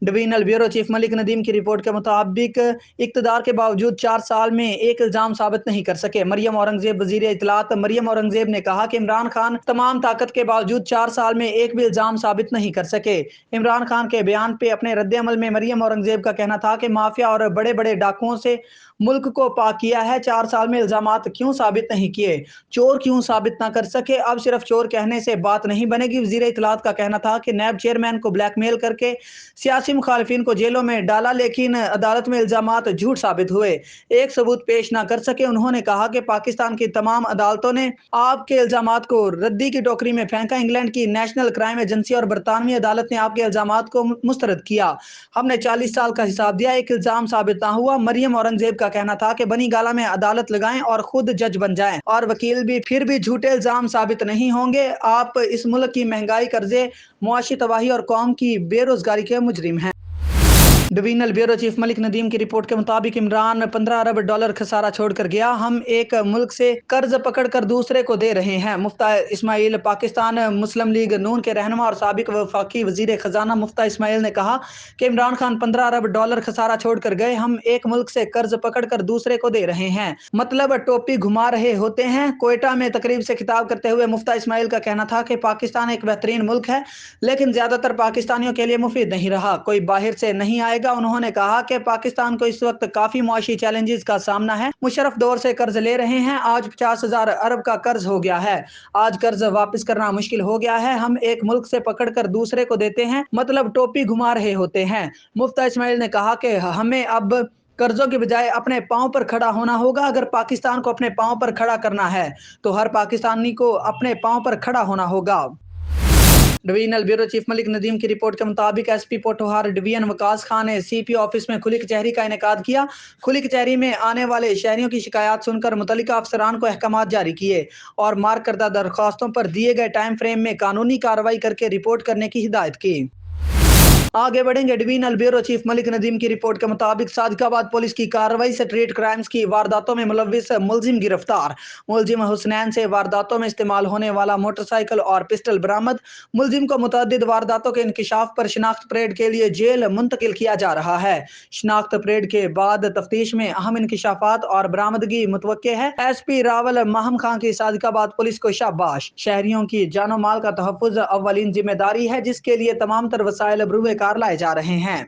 Divisional bureau chief Malik Nadeem की report के मुताबिक इक्तदार के बावजूद 4 साल में एक इल्जाम साबित नहीं कर सके। मरियम औरंगजेब वजीर इत्तलात मरियम औरंगजेब ने कहा कि इमरान खान तमाम ताकत के बावजूद 4 साल में एक भी इल्जाम साबित नहीं कर सके। इमरान खान के बयान पे अपने रद्द-ए-अमल में मरियम औरंगजेब का कहना था कि माफिया और बड़े बड़े डाकुओं से मुल्क को पाक किया है। 4 साल में इल्जामात क्यों साबित नहीं किए, चोर क्यों साबित ना कर सके। अब सिर्फ चोर कहने से बात नहीं बनेगी। वजीर इत्तलात का कहना था कि नैब चेयरमैन को ब्लैकमेल करके सियासी मुखालिफिन को जेलों में डाला, लेकिन अदालत में इल्जामात झूठ साबित हुए, एक सबूत पेश ना कर सके। उन्होंने कहा कि पाकिस्तान की तमाम अदालतों ने आपके इल्जामात को रद्दी की टोकरी में फेंका। इंग्लैंड की नेशनल क्राइम एजेंसी और बरतानवी अदालत ने आपके इल्जामात को मुस्तरद किया। हमने 40 साल का हिसाब दिया, एक इल्जाम साबित ना हुआ। मरियम औरंगजेब का कहना था कि बनी गाला में अदालत लगाएं और खुद जज बन जाएं, और वकील भी फिर भी झूठे इल्जाम साबित नहीं होंगे। आप इस मुल्क की महंगाई, कर्जे, मुआशी तबाही और कौम की बेरोजगारी के मुजरिम हैं। Divisional bureau chief Malik Nadeem की रिपोर्ट के मुताबिक इमरान $15 अरब खसारा छोड़कर गया। हम एक मुल्क से कर्ज पकड़कर दूसरे को दे रहे हैं। मुफ्ता इस्माइल पाकिस्तान मुस्लिम लीग नून के रहनुमा और साबिक वफाकी वजीर खजाना मुफ्ता इस्माइल ने कहा कि इमरान खान $15 अरब खसारा छोड़कर गए। हम एक मुल्क से कर्ज पकड़कर दूसरे को दे रहे हैं, मतलब टोपी घुमा रहे होते हैं। कोयटा में तकरीब से खिताब करते हुए मुफ्ता इस्माइल का कहना था कि पाकिस्तान एक बेहतरीन मुल्क है, लेकिन ज्यादातर पाकिस्तानियों के लिए मुफीद नहीं रहा, कोई बाहर से नहीं आएगा। उन्होंने कहा कि पाकिस्तान को इस वक्त काफी मुआशी चैलेंजेस का सामना है। मुशर्रफ दौर से कर्ज ले रहे हैं, आज 50,000 अरब का कर्ज हो गया है। आज कर्ज वापस करना मुश्किल हो गया है। हम एक मुल्क से पकड़कर दूसरे को देते हैं, मतलब टोपी घुमा रहे होते हैं। मुफ्ता इस्माइल ने कहा कि हमें अब कर्जों के बजाय अपने पांव पर खड़ा होना होगा। अगर पाकिस्तान को अपने पांव पर खड़ा करना है तो हर पाकिस्तानी को अपने पांव पर खड़ा होना होगा। Divisional bureau chief Malik Nadeem की रिपोर्ट के मुताबिक एसपी पोठोहार डिवीजन वकास खान ने सीपी ऑफिस में खुली कचहरी का इनेकाद किया। खुली कचहरी में आने वाले शहरियों की शिकायत सुनकर मुतल्लिका अफसरान को अहकामात जारी किए और मार्क करदा दरख्वास्तों पर दिए गए टाइम फ्रेम में कानूनी कार्रवाई करके रिपोर्ट करने की हिदायत की। आगे बढ़ेंगे। Divisional bureau chief Malik Nadeem की रिपोर्ट के मुताबिक सादिकाबाद पुलिस की कार्रवाई से स्ट्रीट क्राइम्स की वारदातों में मुलविस मुलजिम गिरफ्तार। मुलजिम हुसनैन से वारदातों में इस्तेमाल होने वाला मोटरसाइकिल और पिस्टल बरामद। मुलजिम को मुतअद्दिद वारदातों के इंकिशाफ पर शिनाख्त परेड के लिए जेल मुंतकिल किया जा रहा है। शिनाख्त परेड के बाद तफ्तीश में अहम इंकिशाफात और बरामदगी मुतवक्के है। एसपी रावल माहम खान की सादिकाबाद पुलिस को शाबाश। शहरियों की जानो माल का तहफ्फुज अव्वलीन जिम्मेदारी है, जिसके लिए तमाम तर वसाइल बरूए कार लाए जा रहे हैं।